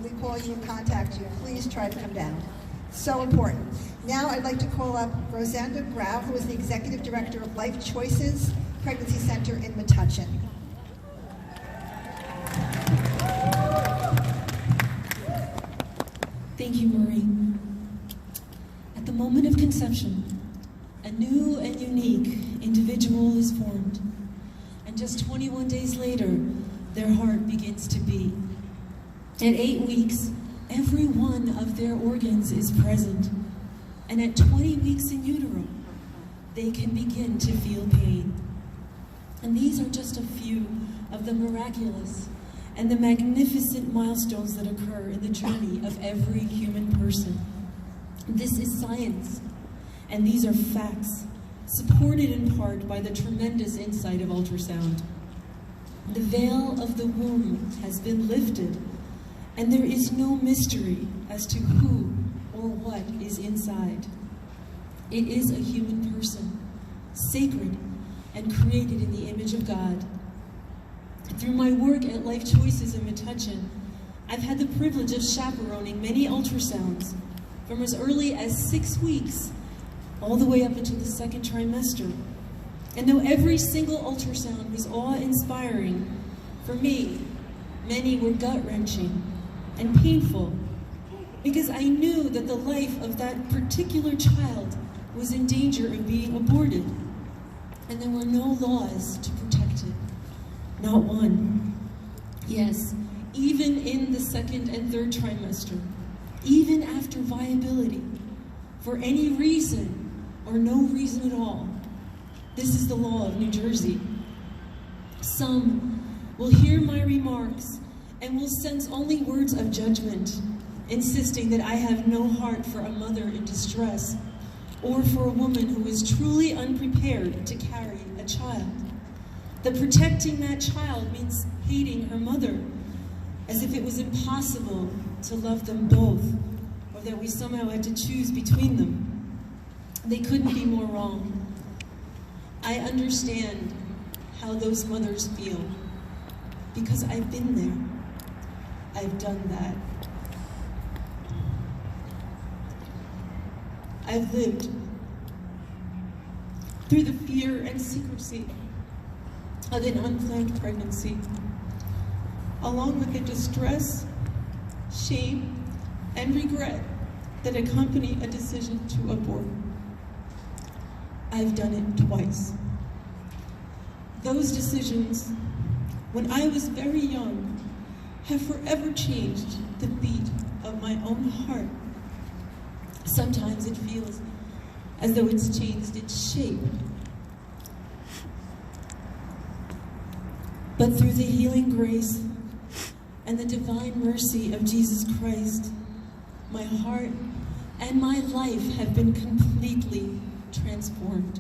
when we call you and contact you, please try to come down. So important. Now I'd like to call up Rosanda Grau, who is the Executive Director of Life Choices Pregnancy Center in Metuchen. Thank you, Marie. At the moment of conception, a new and unique individual is formed, and just 21 days later, their heart begins to beat. At 8 weeks, every one of their organs is present, and at 20 weeks in utero, they can begin to feel pain. And these are just a few of the miraculous and the magnificent milestones that occur in the journey of every human person. This is science, and these are facts, supported in part by the tremendous insight of ultrasound. The veil of the womb has been lifted, and there is no mystery as to who or what is inside. It is a human person, sacred and created in the image of God. Through my work at Life Choices in Metuchen, I've had the privilege of chaperoning many ultrasounds from as early as 6 weeks all the way up into the second trimester. And though every single ultrasound was awe-inspiring, for me, many were gut-wrenching and painful, because I knew that the life of that particular child was in danger of being aborted, and there were no laws to protect it. Not one. Yes, even in the second and third trimester, even after viability, for any reason or no reason at all. This is the law of New Jersey. Some will hear my remarks and will sense only words of judgment, insisting that I have no heart for a mother in distress or for a woman who is truly unprepared to carry a child. That protecting that child means hating her mother, as if it was impossible to love them both, or that we somehow had to choose between them. They couldn't be more wrong. I understand how those mothers feel, because I've been there. I've done that. I've lived through the fear and secrecy of an unplanned pregnancy, along with the distress, shame, and regret that accompany a decision to abort. I've done it twice. Those decisions, when I was very young, have forever changed the beat of my own heart. Sometimes it feels as though it's changed its shape. But through the healing grace and the divine mercy of Jesus Christ, my heart and my life have been completely transformed.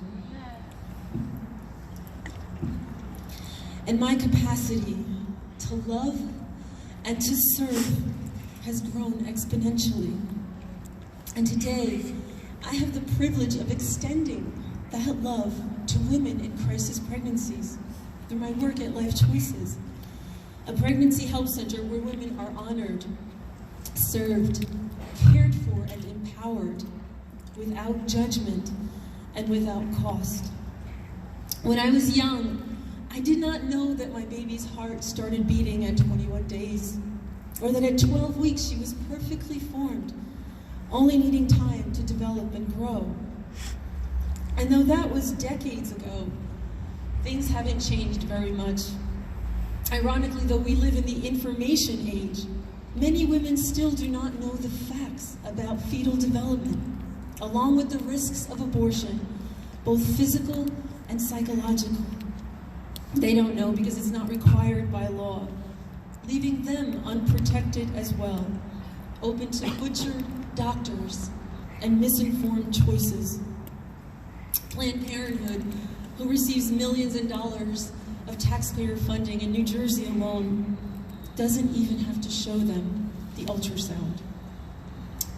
And my capacity to love and to serve has grown exponentially. And today, I have the privilege of extending that love to women in crisis pregnancies through my work at Life Choices, a pregnancy health center where women are honored, served, cared for, and empowered without judgment and without cost. When I was young, I did not know that my baby's heart started beating at 21 days, or that at 12 weeks she was perfectly formed, only needing time to develop and grow. And though that was decades ago, things haven't changed very much. Ironically, though we live in the information age, many women still do not know the facts about fetal development, along with the risks of abortion, both physical and psychological. They don't know because it's not required by law, leaving them unprotected as well, open to butchered doctors and misinformed choices. Planned Parenthood, who receives millions of dollars of taxpayer funding in New Jersey alone, doesn't even have to show them the ultrasound.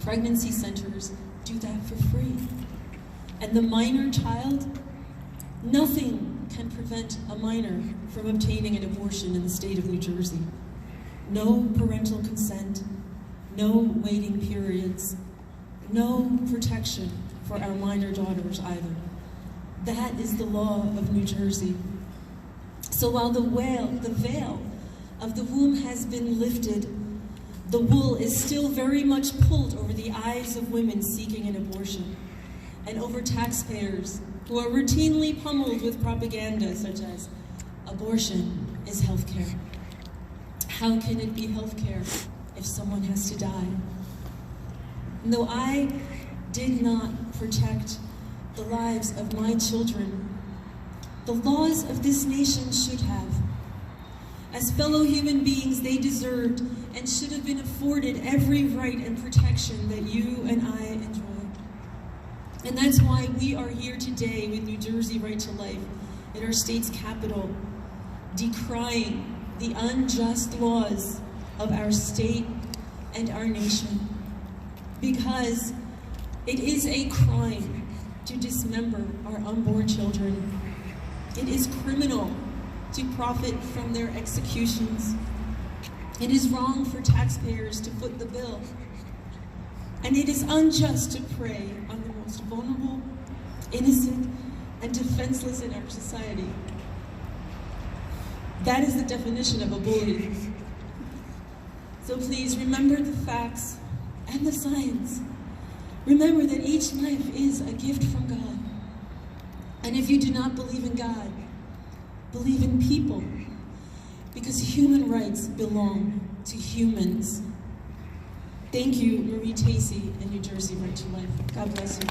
Pregnancy centers do that for free. And the minor child, nothing can prevent a minor from obtaining an abortion in the state of New Jersey. No parental consent, no waiting periods, no protection for our minor daughters either. That is the law of New Jersey. So while the veil of the womb has been lifted, the wool is still very much pulled over the eyes of women seeking an abortion and over taxpayers who are routinely pummeled with propaganda such as, abortion is healthcare. How can it be healthcare if someone has to die? And though I did not protect the lives of my children, the laws of this nation should have. As fellow human beings, they deserved and should have been afforded every right and protection that you and I enjoy. And that's why we are here today with New Jersey Right to Life in our state's capital, decrying the unjust laws of our state and our nation. Because it is a crime to dismember our unborn children. It is criminal to profit from their executions. It is wrong for taxpayers to foot the bill. And it is unjust to prey on the most vulnerable, innocent, and defenseless in our society. That is the definition of a bully. So please remember the facts and the science. Remember that each life is a gift from God. And if you do not believe in God, believe in people, because human rights belong to humans. Thank you, Marie Tacey and New Jersey Right to Life. God bless you.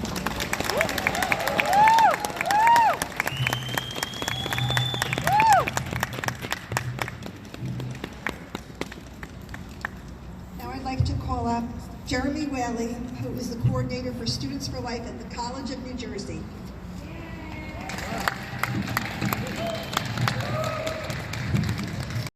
Now I'd like to call up Jeremy Whaley, who is the coordinator for Students for Life at the College of New Jersey.